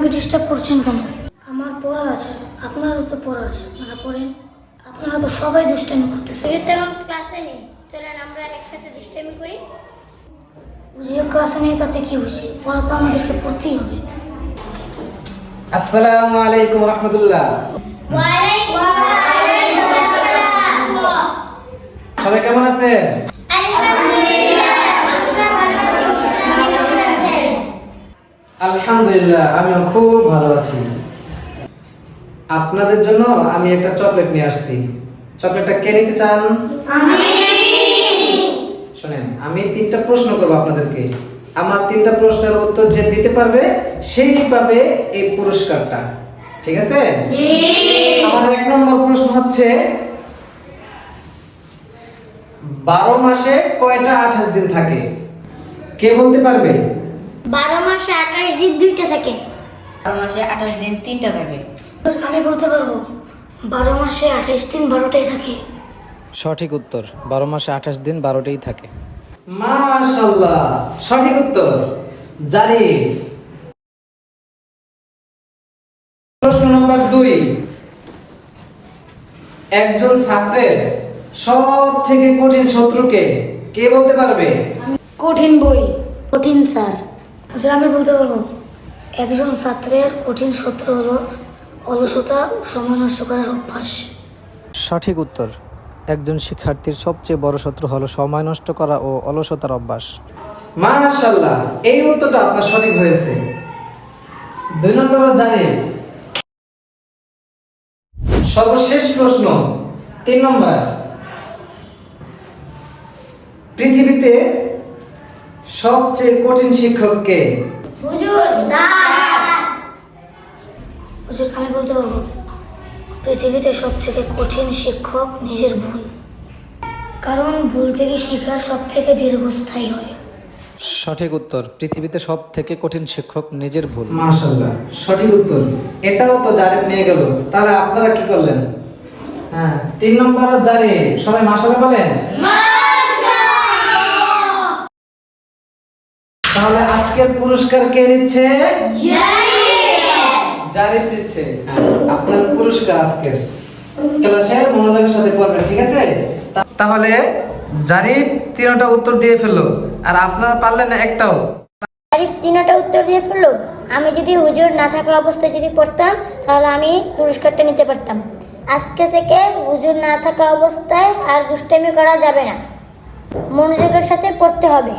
আমাকে ডিস্টার্ব করছেন কেন? আমার পড়া আছে, আপনারা তো পড়া আছে, আপনারা পড়েন। আপনারা তো সবাই দুষ্টামি করতেছে। তেমন ক্লাসে নেই, চলেন আমরা একসাথে দুষ্টামি করি। যে ক্লাসে নেই তাতে কি হয়েছে? পড়া তো আমাদেরকে পড়তেই হবে। আসসালামু আলাইকুম রহমতুল্লাহ। সবাই কেমন আছেন? আলহামদুলিল্লাহ, আমিও খুব ভালো আছি। আপনাদের জন্য আমি একটা চকলেট নিয়ে আসছি। চকলেটটা কে নিতে চান? শোনেন, আমি 3টা প্রশ্ন করব আপনাদেরকে। আমার 3টা প্রশ্নের উত্তর যে দিতে পারবে সেই পাবে এই পুরস্কারটা। ঠিক আছে? আমার 1 নম্বর প্রশ্ন হচ্ছে 12 মাসে কয়টা 28 দিন থাকে? কে বলতে পারবে? 12 মাসে 28 দিন 2টা থাকে। 12 মাসে 28 দিন 3টা থাকে। আমি বলতে পারবো 12 মাসে 28 দিন 12টাই থাকে। সঠিক উত্তর, 12 মাসে 28 দিন 12টাই থাকে। মাশাআল্লাহ, সঠিক উত্তর। জারি। প্রশ্ন নম্বর 2, একজন ছাত্রের সব থেকে কঠিন শত্রুকে কে বলতে পারবে? কঠিন বই। কঠিন স্যার। আচ্ছা, আমি বলতে পারবো একজন ছাত্রের কঠিন শত্রু হলো অলসতা ও সময় নষ্ট করার অভ্যাস। সঠিক উত্তর, একজন শিক্ষার্থীর সবচেয়ে বড় শত্রু হলো সময় নষ্ট করা ও অলসতার অভ্যাস। মাশাআল্লাহ, এই উত্তরটা আপনার সঠিক হয়েছে। 2 নম্বর জানি। সর্বশেষ প্রশ্ন 3 নম্বর, পৃথিবীতে সবচেয়ে কঠিন শিক্ষক কে? হুজুর স্যার। হুজুর, আমি বলতে পারবো পৃথিবীতে সবথেকে কঠিন শিক্ষক নিজের ভুল। কারণ ভুল থেকে শেখা সব থেকে দীর্ঘস্থায়ী হয়। সঠিক উত্তর, পৃথিবীতে সব থেকে কঠিন শিক্ষক নিজের ভুল। মাশাআল্লাহ, সঠিক উত্তর। এটাও তো জারি নিয়ে গেল। তাহলে আপনারা কি করলেন? হ্যাঁ, 3 নম্বর জারি। সবাই মাশাআল্লাহ বলেন। তাহলে আজকের পুরস্কার কে নিচ্ছে? জারিফ নিচ্ছে। আপনার পুরস্কার আজকের ক্লাসে মনোযোগের সাথে পড়বেন, ঠিক আছে? তাহলে জারিফ 3টা উত্তর দিয়ে ফেললো, আর আপনারা পারলেন না একটাও। আরিফ 3টা উত্তর দিয়ে ফেললো। আমি যদি হুজুর না থাকা অবস্থায় যদি পড়তাম তাহলে আমি পুরস্কারটা নিতে পারতাম। আজকে থেকে হুজুর না থাকা অবস্থায় আর দুষ্টামি করা যাবে না, মনোযোগের সাথে পড়তে হবে।